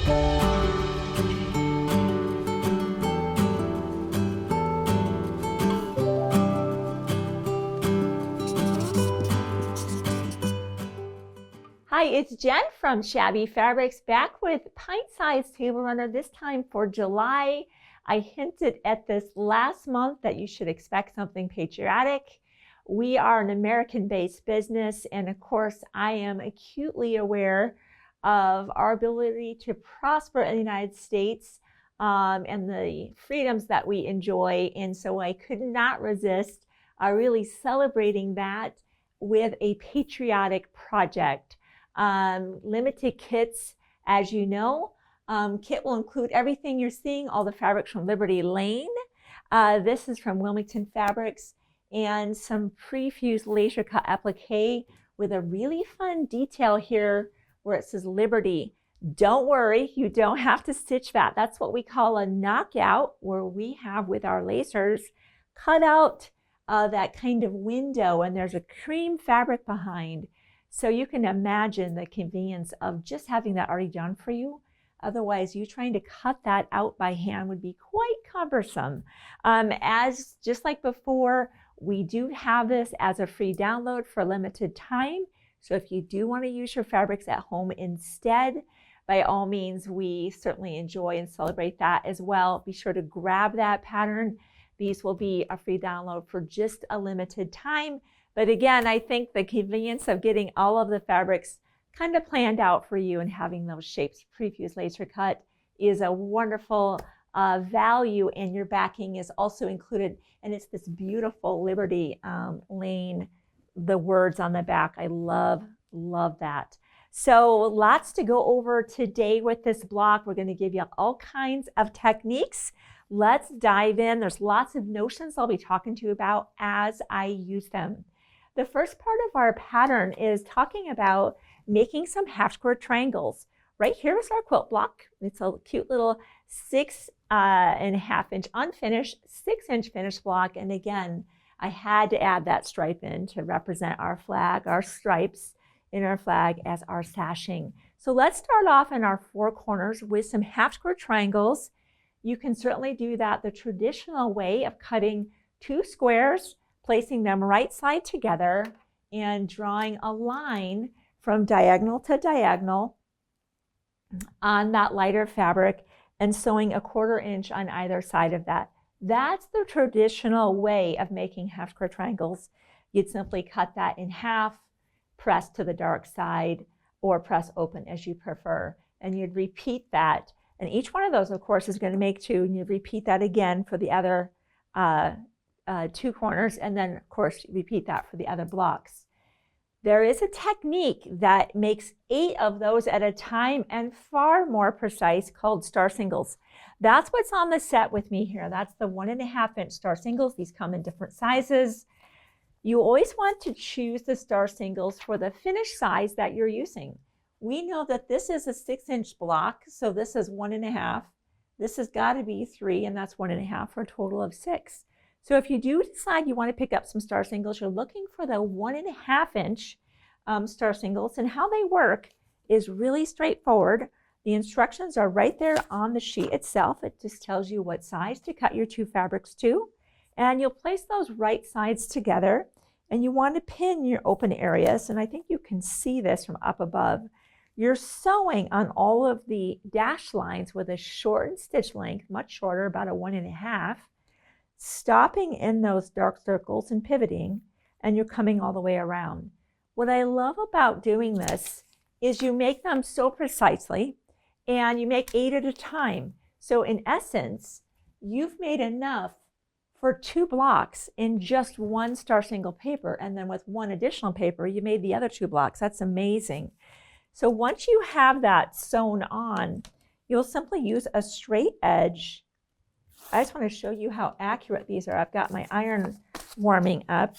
Hi, it's Jen from Shabby Fabrics back with Pint Size Table Runner, this time for July. I hinted at this last month that you should expect something patriotic. We are an American-based business, and of course, I am acutely aware of our ability to prosper in the United States and the freedoms that we enjoy. And so I could not resist really celebrating that with a patriotic project. Limited kits, as you know. Kit will include everything you're seeing, all the fabrics from Liberty Lane. This is from Wilmington Fabrics, and some pre-fused laser cut applique with a really fun detail here where it says Liberty. Don't worry, you don't have to stitch that. That's what we call a knockout, where we have with our lasers cut out that kind of window, and there's a cream fabric behind. So you can imagine the convenience of just having that already done for you. Otherwise, you trying to cut that out by hand would be quite cumbersome. As just like before, we do have this as a free download for a limited time. So if you do want to use your fabrics at home instead, by all means, we certainly enjoy and celebrate that as well. Be sure to grab that pattern. These will be a free download for just a limited time. But again, I think the convenience of getting all of the fabrics kind of planned out for you and having those shapes pre-fused laser cut is a wonderful value, and your backing is also included. And it's this beautiful Liberty Lane, the words on the back. I love that. So lots to go over today with this block. We're going to give you all kinds of techniques. Let's dive in. There's lots of notions I'll be talking to you about as I use them. The first part of our pattern is talking about making some half square triangles. Right here is our quilt block. It's a cute little 6.5 inch unfinished, 6-inch finished block. And again, I had to add that stripe in to represent our flag, our stripes in our flag as our sashing. So let's start off in our 4 corners with some half square triangles. You can certainly do that the traditional way of cutting 2 squares, placing them right side together and drawing a line from diagonal to diagonal on that lighter fabric and sewing a 1/4 inch on either side of that. That's the traditional way of making half square triangles. You'd simply cut that in half, press to the dark side, or press open as you prefer. And you'd repeat that. And each one of those, of course, is going to make 2, and you repeat that again for the other 2 corners, and then of course repeat that for the other blocks. There is a technique that makes 8 of those at a time and far more precise, called star singles. That's what's on the set with me here. That's the 1.5 inch star singles. These come in different sizes. You always want to choose the star singles for the finished size that you're using. We know that this is a 6-inch block, so this is 1.5. This has got to be 3, and that's 1.5 for a total of 6. So if you do decide you want to pick up some star singles, you're looking for the 1.5 inch star singles, and how they work is really straightforward. The instructions are right there on the sheet itself. It just tells you what size to cut your 2 fabrics to, and you'll place those right sides together, and you want to pin your open areas, and I think you can see this from up above. You're sewing on all of the dash lines with a shortened stitch length, much shorter, about a 1.5, stopping in those dark circles and pivoting, and you're coming all the way around. What I love about doing this is you make them so precisely, and you make 8 at a time. So in essence, you've made enough for 2 blocks in just 1 star single paper, and then with 1 additional paper, you made the other 2 blocks. That's amazing. So once you have that sewn on, you'll simply use a straight edge. I just want to show you how accurate these are. I've got my iron warming up.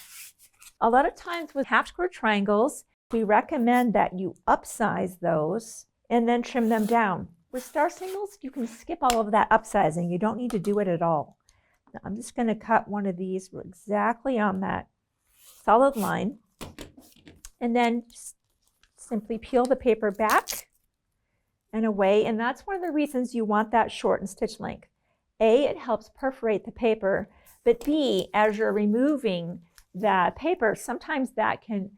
A lot of times with half square triangles, we recommend that you upsize those and then trim them down. With star singles, you can skip all of that upsizing. You don't need to do it at all. Now, I'm just going to cut one of these exactly on that solid line, and then just simply peel the paper back and away. And that's one of the reasons you want that shortened stitch length. A, it helps perforate the paper, but B, as you're removing the paper, sometimes that can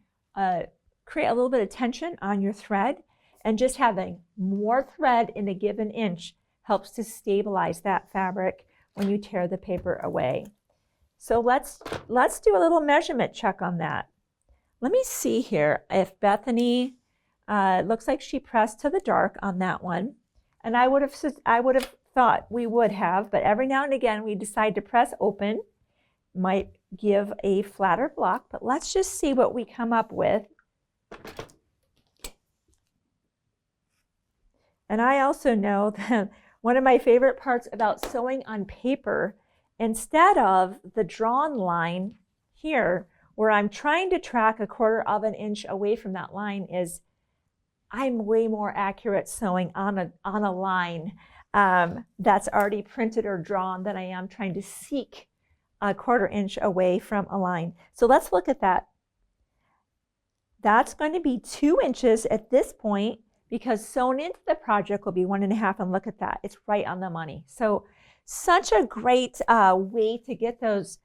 create a little bit of tension on your thread, and just having more thread in a given inch helps to stabilize that fabric when you tear the paper away. So let's do a little measurement check on that. Let me see here if Bethany, looks like she pressed to the dark on that one. And I would have thought we would have, but every now and again we decide to press open. Might give a flatter block, but let's just see what we come up with. And I also know that one of my favorite parts about sewing on paper, instead of the drawn line here, where I'm trying to track 1/4 of an inch away from that line, is I'm way more accurate sewing on a line that's already printed or drawn than I am trying to seek 1/4 inch away from a line. So let's look at that. That's going to be 2 inches at this point, because sewn into the project will be 1.5, and look at that, it's right on the money. So such a great way to get those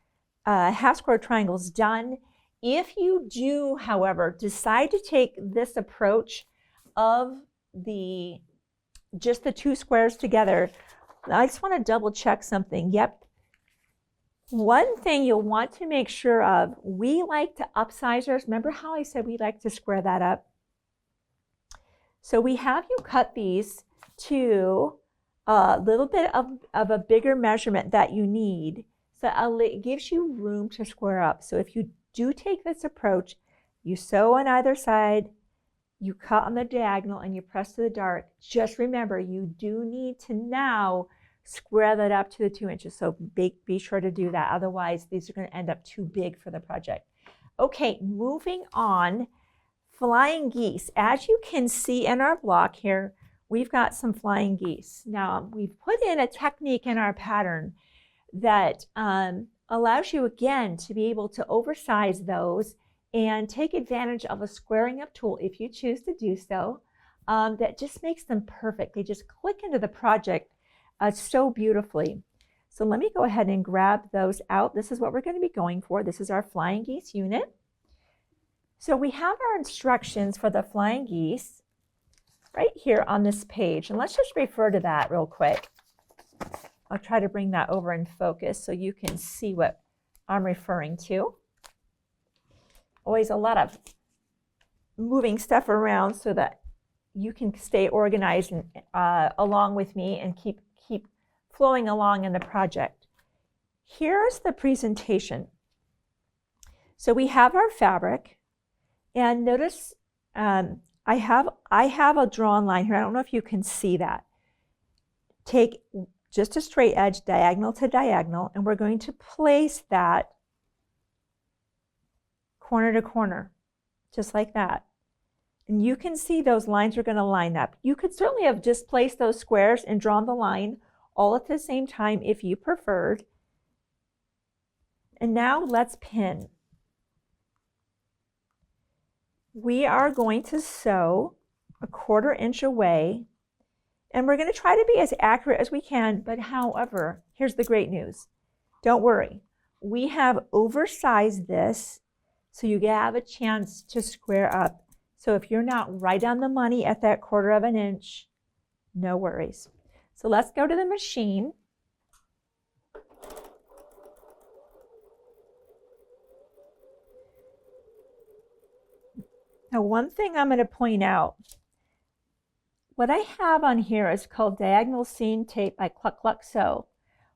half square triangles done. If you do, however, decide to take this approach of just the 2 squares together, I just want to double check something. Yep. One thing you'll want to make sure of, we like to upsize ours. Remember how I said we like to square that up? So we have you cut these to a little bit of a bigger measurement that you need. So it gives you room to square up. So if you do take this approach, you sew on either side, you cut on the diagonal, and you press to the dark. Just remember, you do need to now square that up to the 2 inches. So be sure to do that. Otherwise, these are going to end up too big for the project. Okay, moving on. Flying geese. As you can see in our block here, we've got some flying geese. Now, we've put in a technique in our pattern that allows you, again, to be able to oversize those and take advantage of a squaring up tool if you choose to do so. That just makes them perfect. They just click into the project so beautifully. So let me go ahead and grab those out. This is what we're going to be going for. This is our flying geese unit. So we have our instructions for the flying geese right here on this page. And let's just refer to that real quick. I'll try to bring that over in focus so you can see what I'm referring to. Always a lot of moving stuff around so that you can stay organized and, along with me and keep flowing along in the project. Here's the presentation. So we have our fabric, and notice I have a drawn line here. I don't know if you can see that. Take just a straight edge, diagonal to diagonal, and we're going to place that corner to corner, just like that. And you can see those lines are going to line up. You could certainly have just placed those squares and drawn the line all at the same time if you preferred. And now let's pin. We are going to sew a 1/4 inch away, and we're going to try to be as accurate as we can, but however, here's the great news. Don't worry. We have oversized this so you have a chance to square up. So if you're not right on the money at that 1/4 of an inch, no worries. So let's go to the machine. Now, one thing I'm going to point out, what I have on here is called diagonal seam tape by Cluck Cluck Sew.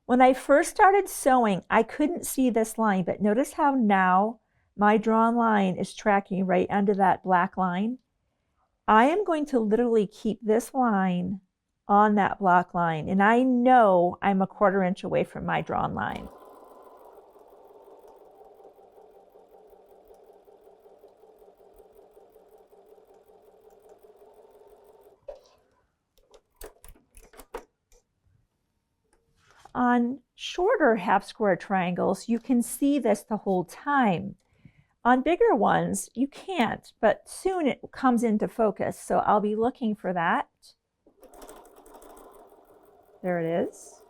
When I first started sewing, I couldn't see this line, but notice how now my drawn line is tracking right under that black line. I am going to literally keep this line on that block line, and I know I'm a 1/4 inch away from my drawn line. On shorter half square triangles, you can see this the whole time. On bigger ones, you can't, but soon it comes into focus, so I'll be looking for that. There it is.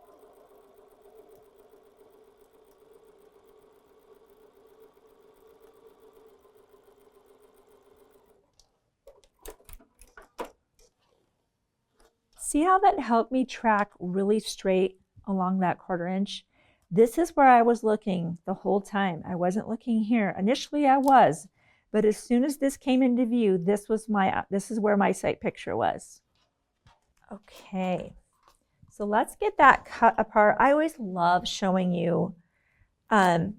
See how that helped me track really straight along that 1/4 inch? This is where I was looking the whole time. I wasn't looking here. Initially I was, but as soon as this came into view, this is where my sight picture was. Okay, so let's get that cut apart. I always love showing you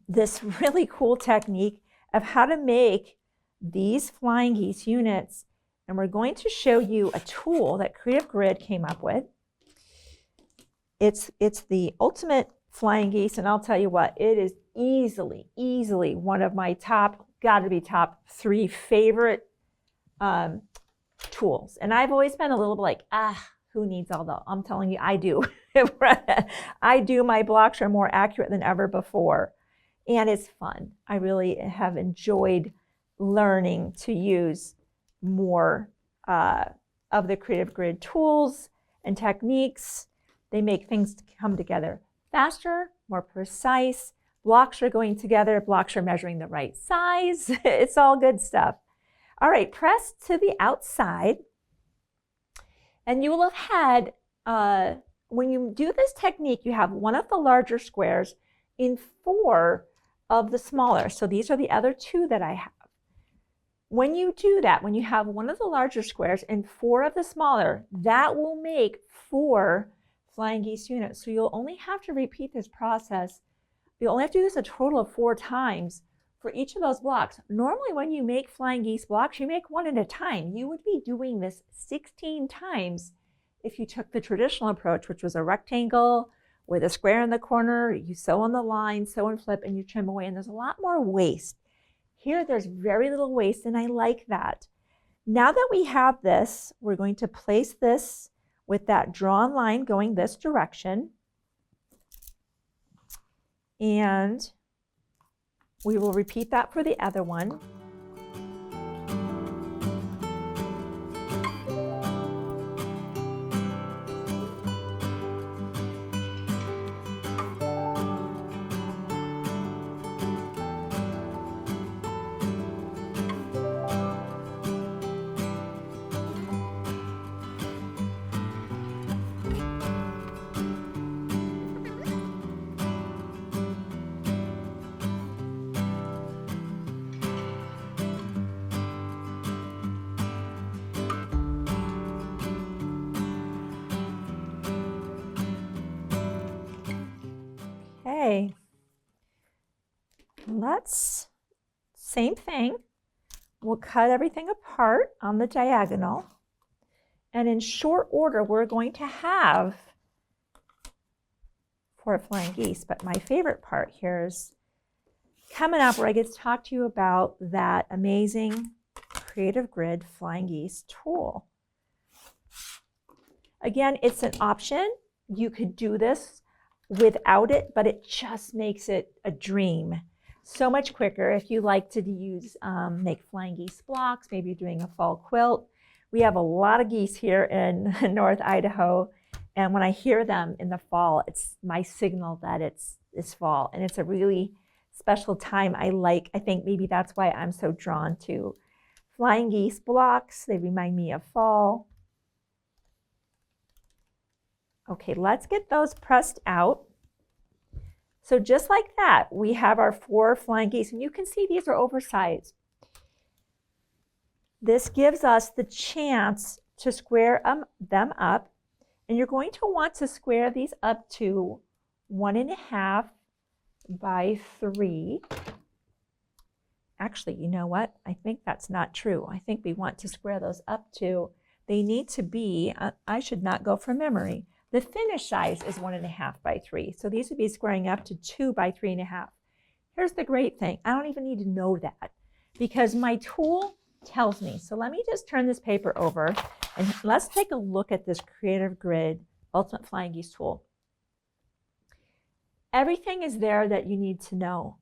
this really cool technique of how to make these flying geese units. And we're going to show you a tool that Creative Grid came up with. It's the ultimate flying geese, and I'll tell you what, it is easily one of my top 3 favorite tools. And I've always been a little bit like, who needs all that? I'm telling you, I do. I do. My blocks are more accurate than ever before. And it's fun. I really have enjoyed learning to use more of the Creative Grid tools and techniques. They make things come together faster, more precise. Blocks are going together. Blocks are measuring the right size. It's all good stuff. All right, press to the outside. And you will have had, when you do this technique, you have one of the larger squares in 4 of the smaller. So these are the other 2 that I have. When you do that, when you have one of the larger squares and 4 of the smaller, that will make 4 flying geese units. So you'll only have to repeat this process. You'll only have to do this a total of 4 times for each of those blocks. Normally when you make flying geese blocks, you make 1 at a time. You would be doing this 16 times if you took the traditional approach, which was a rectangle with a square in the corner. You sew on the line, sew and flip, and you trim away, and there's a lot more waste. Here, there's very little waste, and I like that. Now that we have this, we're going to place this with that drawn line going this direction. And we will repeat that for the other one. Okay, same thing. We'll cut everything apart on the diagonal. And in short order, we're going to have 4 flying geese. But my favorite part here is coming up where I get to talk to you about that amazing Creative Grid flying geese tool. Again, it's an option. You could do this without it, but it just makes it a dream. So much quicker if you like to use, make flying geese blocks, maybe you're doing a fall quilt. We have a lot of geese here in North Idaho, and when I hear them in the fall, it's my signal that it's fall, and it's a really special time. I think maybe that's why I'm so drawn to flying geese blocks. They remind me of fall. Okay, let's get those pressed out. So just like that, we have our 4 flying geese, and you can see these are oversized. This gives us the chance to square them up, and you're going to want to square these up to 1.5 by 3. Actually, you know what? I think that's not true. I think we want to square those up to, they need to be, I should not go from memory. The finished size is 1.5 by 3. So these would be squaring up to 2 by 3.5. Here's the great thing. I don't even need to know that because my tool tells me. So let me just turn this paper over and let's take a look at this Creative Grid Ultimate Flying Geese tool. Everything is there that you need to know.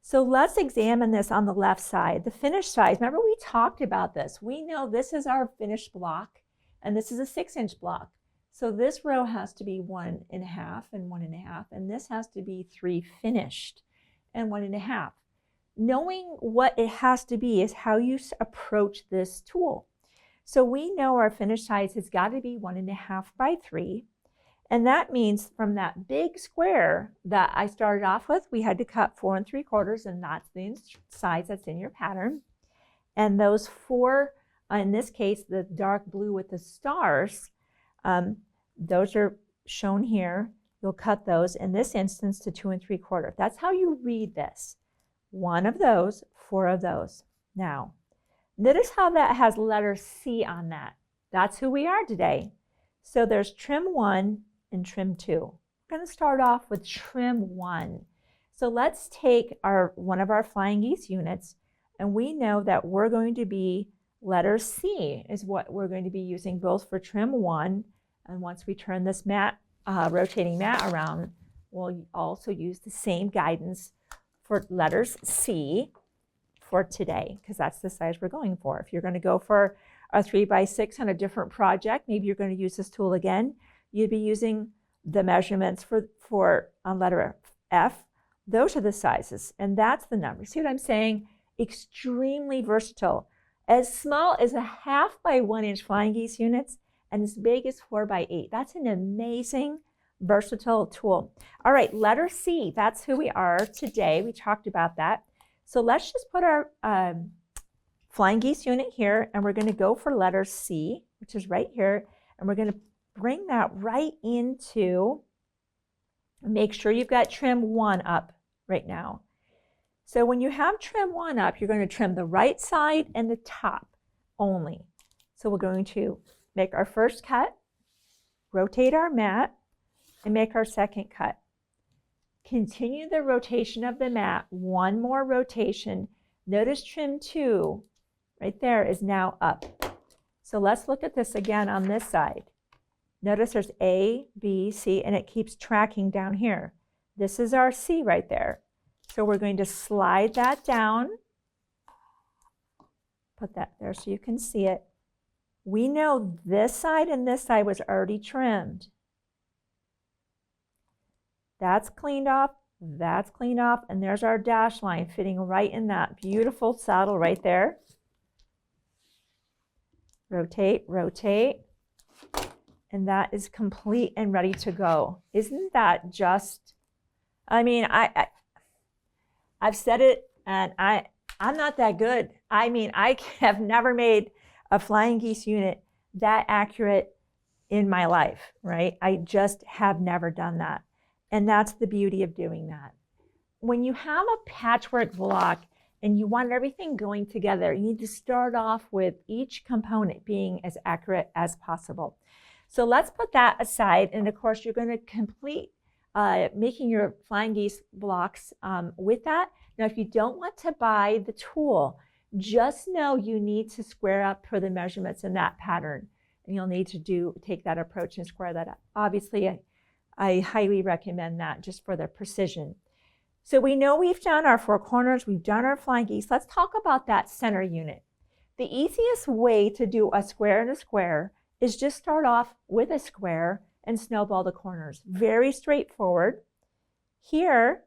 So let's examine this on the left side. The finished size, remember we talked about this. We know this is our finished block and this is a 6-inch block. So this row has to be 1.5 and 1.5, and this has to be 3 finished and 1.5. Knowing what it has to be is how you approach this tool. So we know our finished size has got to be 1.5 by 3. And that means from that big square that I started off with, we had to cut 4 3/4, and that's the size that's in your pattern. And those 4, in this case, the dark blue with the stars, those are shown here. You'll cut those, in this instance, to 2 3/4. That's how you read this. 1 of those, 4 of those. Now, notice how that has letter C on that. That's who we are today. So there's trim 1 and trim 2. We're going to start off with trim 1. So let's take one of our flying geese units, and we know that we're going to be letter C is what we're going to be using both for trim 1, and once we turn this mat, rotating mat around, we'll also use the same guidance for letters C for today, because that's the size we're going for. If you're going to go for a 3 by 6 on a different project, maybe you're going to use this tool again, you'd be using the measurements for on letter F. Those are the sizes, and that's the number. See what I'm saying? Extremely versatile. As small as a 1/2 by 1 inch flying geese units, and as big as 4 by 8. That's an amazing, versatile tool. All right, letter C, that's who we are today. We talked about that. So let's just put our flying geese unit here, and we're going to go for letter C, which is right here, and we're going to bring that right into, make sure you've got trim 1 up right now. So when you have trim 1 up, you're going to trim the right side and the top only. So we're going to make our first cut, rotate our mat, and make our second cut. Continue the rotation of the mat, 1 more rotation. Notice trim 2 right there is now up. So let's look at this again on this side. Notice there's A, B, C, and it keeps tracking down here. This is our C right there. So we're going to slide that down. Put that there so you can see it. We know this side and this side was already trimmed. That's cleaned off, and there's our dash line fitting right in that beautiful saddle right there. Rotate, rotate. And that is complete and ready to go. Isn't that just, I mean, I've said it, and I'm not that good. I mean, I have never made a flying geese unit that accurate in my life, right? I just have never done that. And that's the beauty of doing that. When you have a patchwork block and you want everything going together, you need to start off with each component being as accurate as possible. So let's put that aside, and of course you're going to complete making your flying geese blocks with that. Now if you don't want to buy the tool, just know you need to square up per the measurements in that pattern, and you'll need to take that approach and square that up. Obviously, I highly recommend that just for the precision. So we know we've done our 4 corners, we've done our flying geese. Let's talk about that center unit. The easiest way to do a square and a square is just start off with a square and snowball the corners. Very straightforward. Here,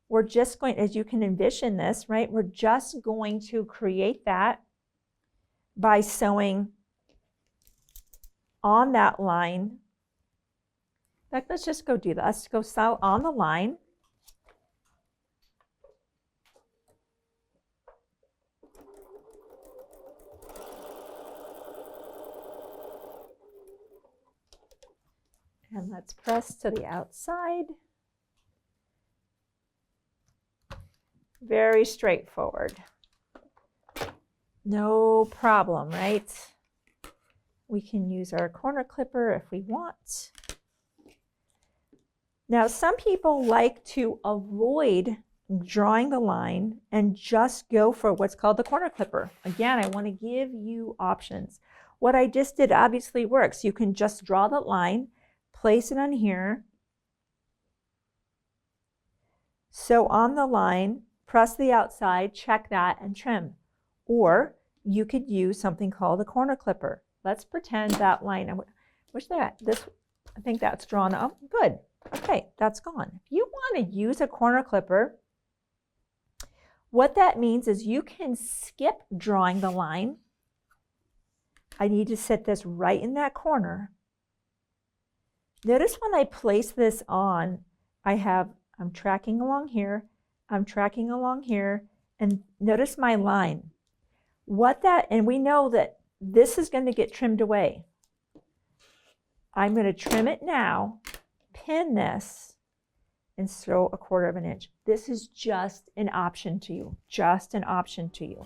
we're just going, as you can envision this, right? We're just going to create that by sewing on that line. In fact, let's just go do that. Let's go sew on the line. And let's press to the outside. Very straightforward. No problem, right? We can use our corner clipper if we want. Now, some people like to avoid drawing the line and just go for what's called the corner clipper. Again, I want to give you options. What I just did obviously works. You can just draw the line, place it on here, sew on the line, press the outside, check that, and trim. Or you could use something called a corner clipper. Let's pretend that line, I wish that this I think that's drawn up. Good. Okay, that's gone. If you want to use a corner clipper, what that means is you can skip drawing the line. I need to set this right in that corner. Notice when I place this on, I'm tracking along here, I'm tracking along here, and notice my line. And we know that this is going to get trimmed away. I'm going to trim it now, pin this, and throw 1/4 of an inch. This is just an option to you, just an option to you.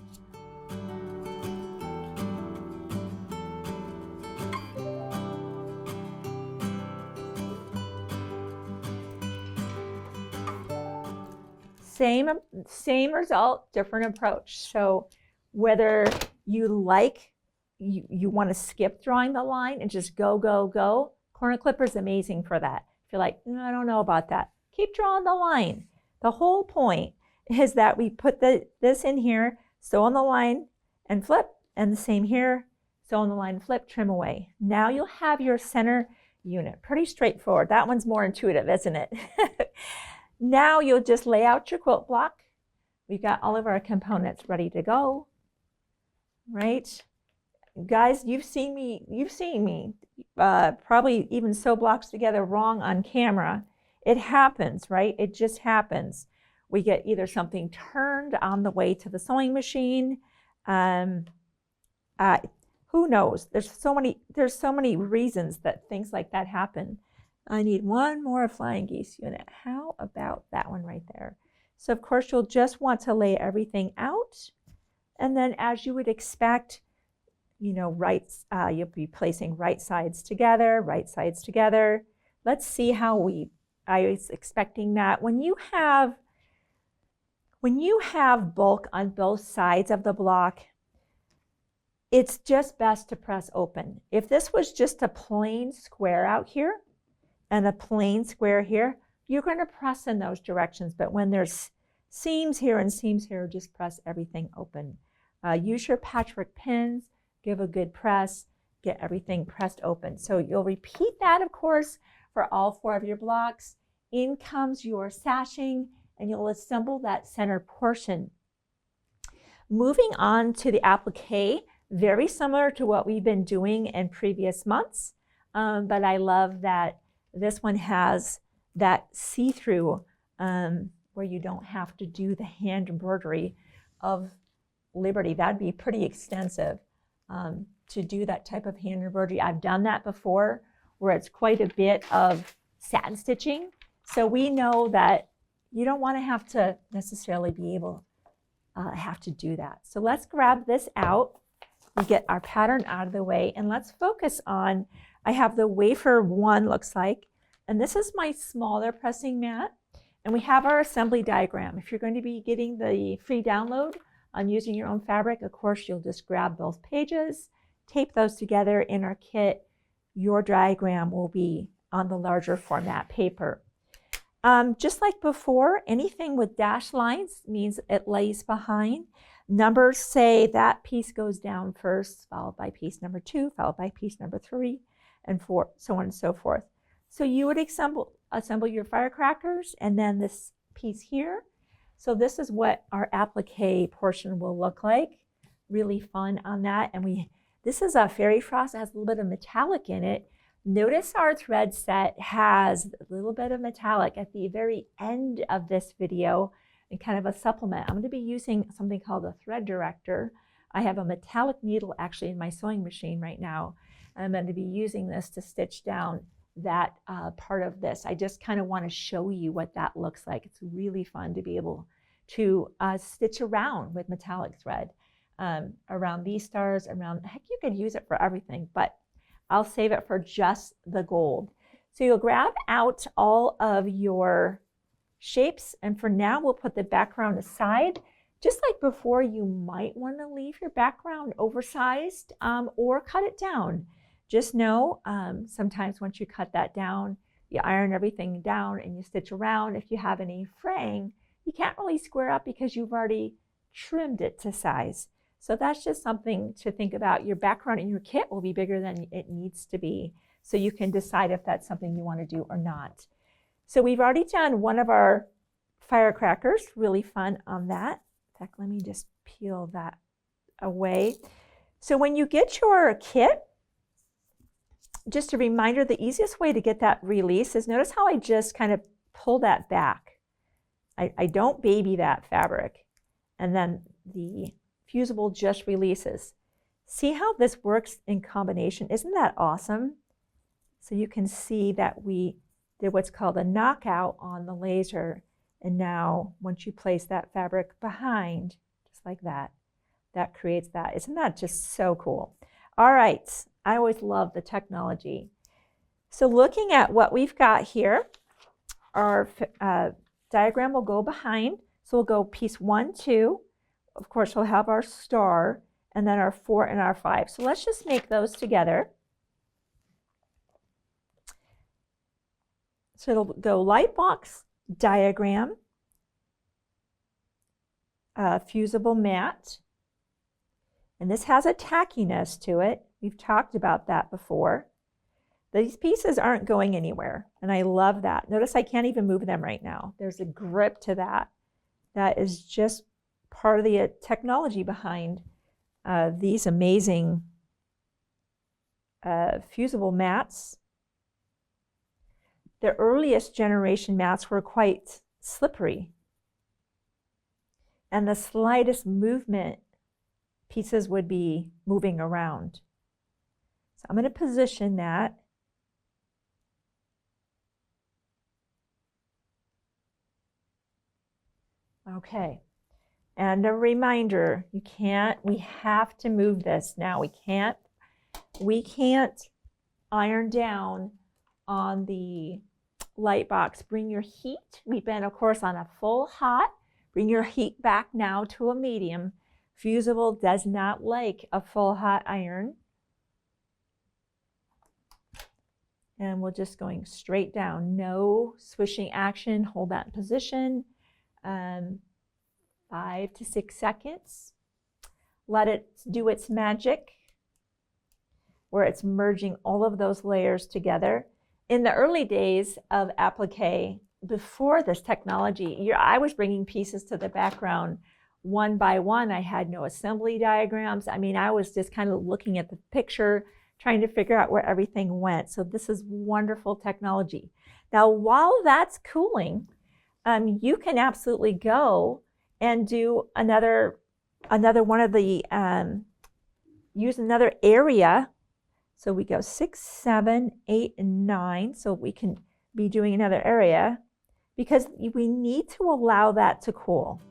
Same result, different approach. So whether you want to skip drawing the line and just go, go, go, corner clipper is amazing for that. If you're like, I don't know about that, keep drawing the line. The whole point is that we put this in here, sew on the line and flip, and the same here, sew on the line, flip, trim away. Now you'll have your center unit. Pretty straightforward. That one's more intuitive, isn't it? Now you'll just lay out your quilt block. We've got all of our components ready to go, right? Guys, you've seen me probably even sew blocks together wrong on camera. It happens, right? It just happens. We get either something turned on the way to the sewing machine. Who knows? There's so many reasons that things like that happen. I need one more flying geese unit. How about that one right there? So of course you'll just want to lay everything out. And then as you would expect, you'll be placing right sides together, right sides together. Let's see how I was expecting that. When you have bulk on both sides of the block, it's just best to press open. If this was just a plain square out here, and a plain square here, you're going to press in those directions. But when there's seams here and seams here, just press everything open. Use your patchwork pins, give a good press, get everything pressed open. So you'll repeat that, of course, for all 4 of your blocks. In comes your sashing, and you'll assemble that center portion. Moving on to the applique, very similar to what we've been doing in previous months, but I love that this one has that see-through where you don't have to do the hand embroidery of Liberty. That'd be pretty extensive to do that type of hand embroidery. I've done that before where it's quite a bit of satin stitching. So we know that you don't want to have to necessarily be able have to do that. So let's grab this out. We get our pattern out of the way, and let's focus on, I have the wafer 1 looks like, and this is my smaller pressing mat, and we have our assembly diagram. If you're going to be getting the free download on using your own fabric, of course, you'll just grab both pages, tape those together in our kit. Your diagram will be on the larger format paper. Just like before, anything with dashed lines means it lays behind. Numbers say that piece goes down first, followed by piece number 2, followed by piece number 3, and 4, so on and so forth. So you would assemble your firecrackers and then this piece here. So this is what our applique portion will look like. Really fun on that. And this is a fairy frost. It has a little bit of metallic in it. Notice our thread set has a little bit of metallic at the very end of this video, and kind of a supplement. I'm going to be using something called a thread director. I have a metallic needle actually in my sewing machine right now. I'm going to be using this to stitch down that part of this. I just kind of want to show you what that looks like. It's really fun to be able to stitch around with metallic thread around these stars, heck, you could use it for everything, but I'll save it for just the gold. So you'll grab out all of your shapes, and for now we'll put the background aside. Just like before, you might want to leave your background oversized or cut it down. Just know sometimes once you cut that down, you iron everything down and you stitch around. If you have any fraying, you can't really square up because you've already trimmed it to size. So that's just something to think about. Your background in your kit will be bigger than it needs to be. so you can decide if that's something you want to do or not. So we've already done one of our firecrackers, really fun on that. In fact, let me just peel that away. So when you get your kit, just a reminder, the easiest way to get that release is notice how I just kind of pull that back. I don't baby that fabric, and then the fusible just releases. See how this works in combination? Isn't that awesome? So you can see that we did what's called a knockout on the laser, and now once you place that fabric behind, just like that, that creates that. Isn't that just so cool? All right, I always love the technology. So looking at what we've got here, our diagram will go behind. So we'll go piece 1, 2. Of course, we'll have our star, and then our 4 and our 5. So let's just make those together. So it'll go light box, diagram, fusible mat, and this has a tackiness to it. We've talked about that before. These pieces aren't going anywhere, and I love that. Notice I can't even move them right now. There's a grip to that. That is just part of the technology behind these amazing fusible mats. The earliest generation mats were quite slippery, and the slightest movement, pieces would be moving around. So I'm going to position that. Okay, and a reminder, we have to move this now. We can't iron down on the light box. Bring your heat. We've been, of course, on a full hot. Bring your heat back now to a medium. Fusible does not like a full hot iron. And we're just going straight down. No swishing action. Hold that in position. 5 to 6 seconds. Let it do its magic, where it's merging all of those layers together. In the early days of applique, before this technology, I was bringing pieces to the background one by one. I had no assembly diagrams. I mean, I was just kind of looking at the picture, trying to figure out where everything went. So this is wonderful technology. Now, while that's cooling, you can absolutely go and do another one of the, use another area. So we go 6, 7, 8, and 9. So we can be doing another area because we need to allow that to cool.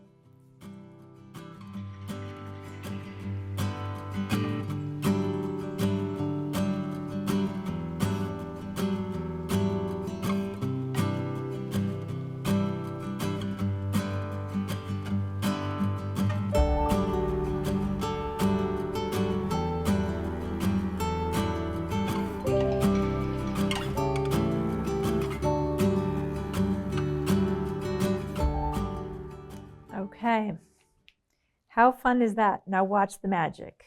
Okay, how fun is that? Now watch the magic.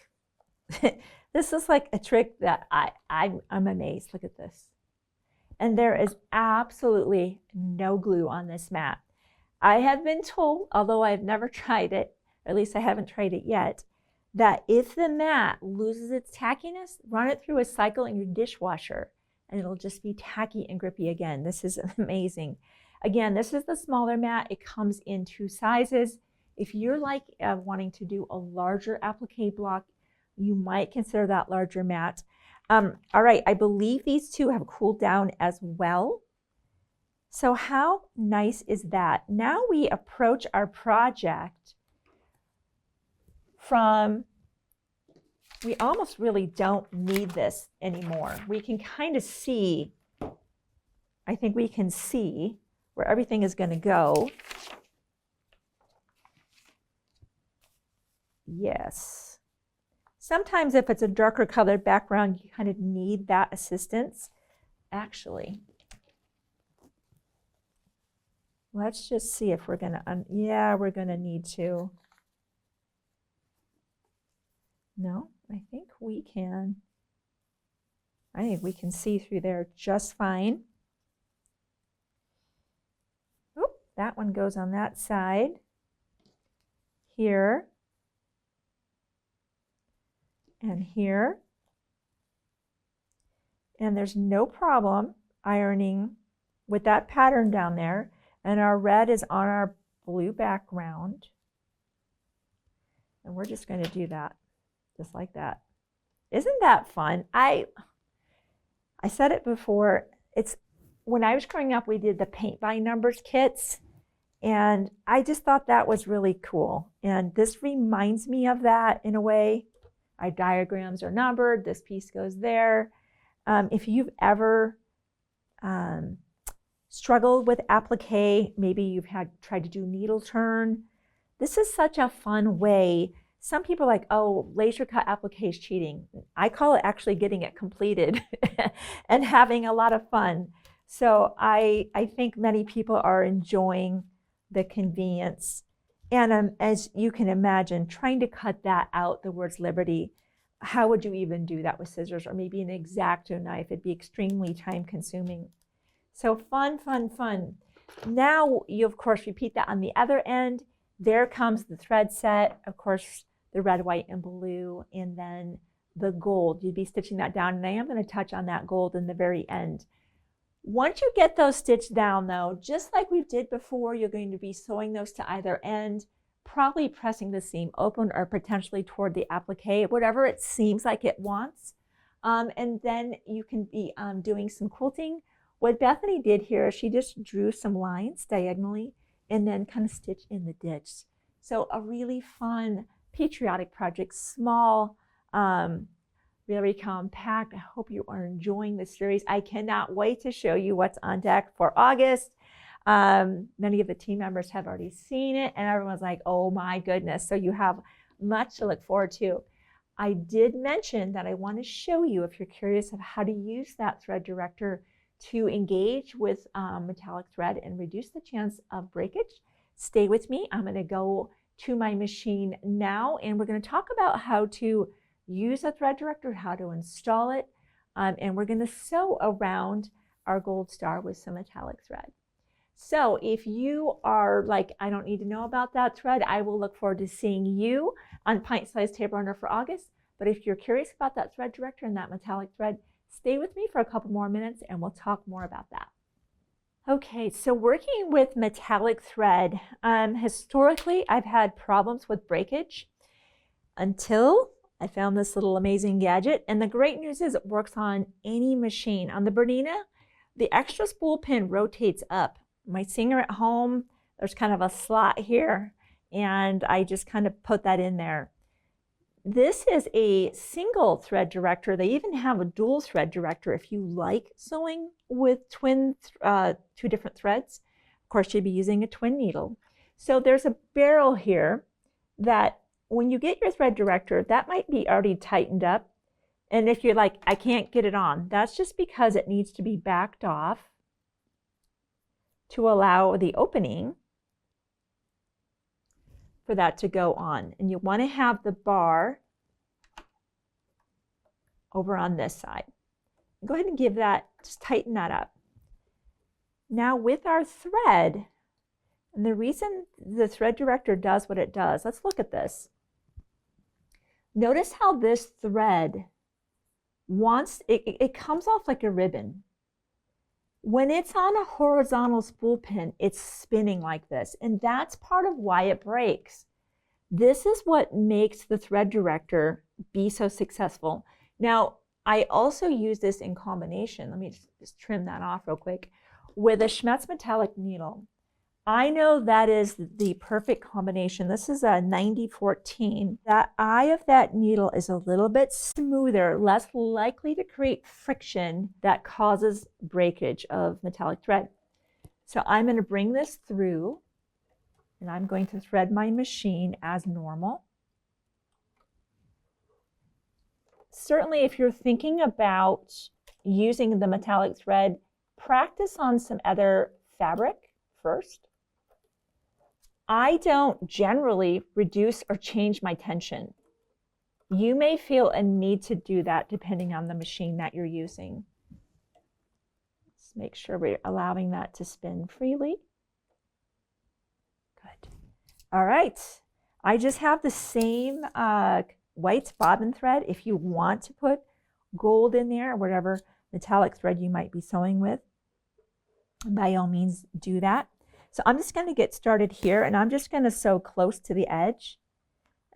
This is like a trick that I'm amazed. Look at this. And there is absolutely no glue on this mat. I have been told, although I've never tried it, or at least I haven't tried it yet, that if the mat loses its tackiness, run it through a cycle in your dishwasher and it'll just be tacky and grippy again. This is amazing. Again, this is the smaller mat. It comes in 2 sizes. If you're like wanting to do a larger applique block, you might consider that larger mat. All right, I believe these 2 have cooled down as well. So how nice is that? Now we approach our project from, we almost really don't need this anymore. We can kind of see, I think we can see where everything is going to go. Yes. Sometimes if it's a darker colored background, you kind of need that assistance. Actually, let's just see if we're going to, yeah, we're going to need to. No, I think we can. I think we can see through there just fine. Oop, that one goes on that side. Here. And here. And there's no problem ironing with that pattern down there. And our red is on our blue background. And we're just going to do that, just like that. Isn't that fun? I said it before, it's when I was growing up, we did the paint by numbers kits. And I just thought that was really cool. And this reminds me of that in a way. Our diagrams are numbered. This piece goes there. If you've ever struggled with applique, maybe you've tried to do needle turn, this is such a fun way. Some people are like, oh, laser cut applique is cheating. I call it actually getting it completed and having a lot of fun. So I think many people are enjoying the convenience. And as you can imagine, trying to cut that out, the words liberty, how would you even do that with scissors or maybe an X-Acto knife? It'd be extremely time consuming. So fun, fun, fun. Now you, of course, repeat that on the other end. There comes the thread set, of course, the red, white, and blue, and then the gold. You'd be stitching that down, and I am going to touch on that gold in the very end. Once you get those stitched down, though, just like we did before, you're going to be sewing those to either end, probably pressing the seam open or potentially toward the applique, whatever it seems like it wants. And then you can be doing some quilting. What Bethany did here, she just drew some lines diagonally and then kind of stitched in the ditch. So a really fun patriotic project, small, very compact. I hope you are enjoying the series. I cannot wait to show you what's on deck for August. Many of the team members have already seen it and everyone's like, oh my goodness. So you have much to look forward to. I did mention that I want to show you, if you're curious of how to use that thread director to engage with metallic thread and reduce the chance of breakage. Stay with me. I'm going to go to my machine now and we're going to talk about how to use a thread director, how to install it, and we're going to sew around our gold star with some metallic thread. So if you are like, I don't need to know about that thread, I will look forward to seeing you on Pint Size Table Runner for August. But if you're curious about that thread director and that metallic thread, stay with me for a couple more minutes and we'll talk more about that. Okay, so working with metallic thread, historically I've had problems with breakage until I found this little amazing gadget. And the great news is it works on any machine. On the BERNINA, the extra spool pin rotates up. My Singer at home, there's kind of a slot here, and I just kind of put that in there. This is a single thread director. They even have a dual thread director if you like sewing with two different threads. Of course, you'd be using a twin needle. So there's a barrel here that when you get your thread director, that might be already tightened up. And if you're like, I can't get it on, that's just because it needs to be backed off to allow the opening for that to go on. And you want to have the bar over on this side. Go ahead and give that, just tighten that up. Now with our thread, and the reason the thread director does what it does, let's look at this. Notice how this thread it comes off like a ribbon. When it's on a horizontal spool pin, it's spinning like this, and that's part of why it breaks. This is what makes the thread director be so successful. Now, I also use this in combination. Let me just trim that off real quick. With a Schmetz metallic needle. I know that is the perfect combination. This is a 9014. That eye of that needle is a little bit smoother, less likely to create friction that causes breakage of metallic thread. So I'm going to bring this through and I'm going to thread my machine as normal. Certainly if you're thinking about using the metallic thread, practice on some other fabric first. I don't generally reduce or change my tension. You may feel a need to do that depending on the machine that you're using. Let's make sure we're allowing that to spin freely. Good. All right. I just have the same white bobbin thread. If you want to put gold in there or whatever metallic thread you might be sewing with, by all means do that. So I'm just going to get started here, and I'm just going to sew close to the edge.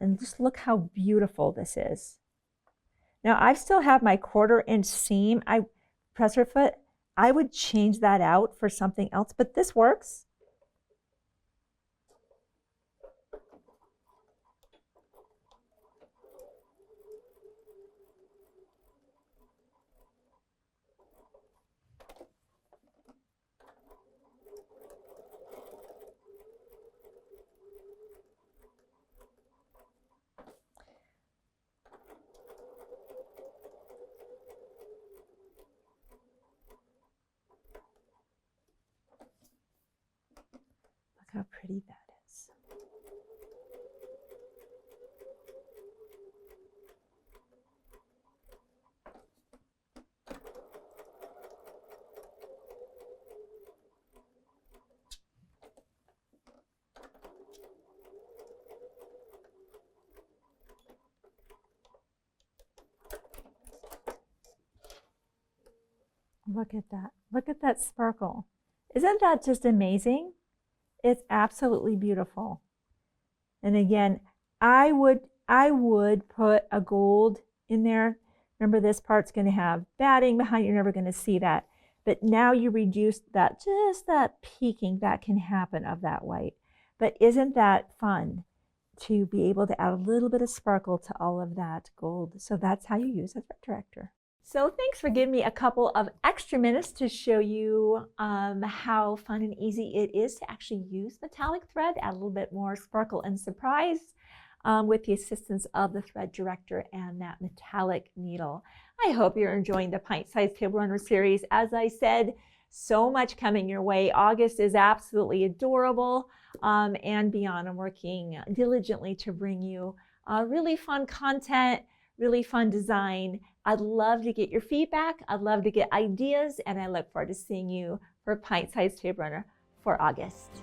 And just look how beautiful this is. Now I still have my 1/4 inch seam. Presser foot. I would change that out for something else, but this works. How pretty that is. Look at that. Look at that sparkle. Isn't that just amazing? It's absolutely beautiful. And again, I would put a gold in there. Remember, this part's going to have batting behind. You're never going to see that. But now you reduce that, just that peaking that can happen of that white. But isn't that fun to be able to add a little bit of sparkle to all of that gold? So that's how you use a thread director. So thanks for giving me a couple of extra minutes to show you how fun and easy it is to actually use metallic thread, add a little bit more sparkle and surprise with the assistance of the thread director and that metallic needle. I hope you're enjoying the Pint Size Table Runner series. As I said, so much coming your way. August is absolutely adorable and beyond. I'm working diligently to bring you really fun content, really fun design. I'd love to get your feedback. I'd love to get ideas, and I look forward to seeing you for Pint Size Table Runner for August.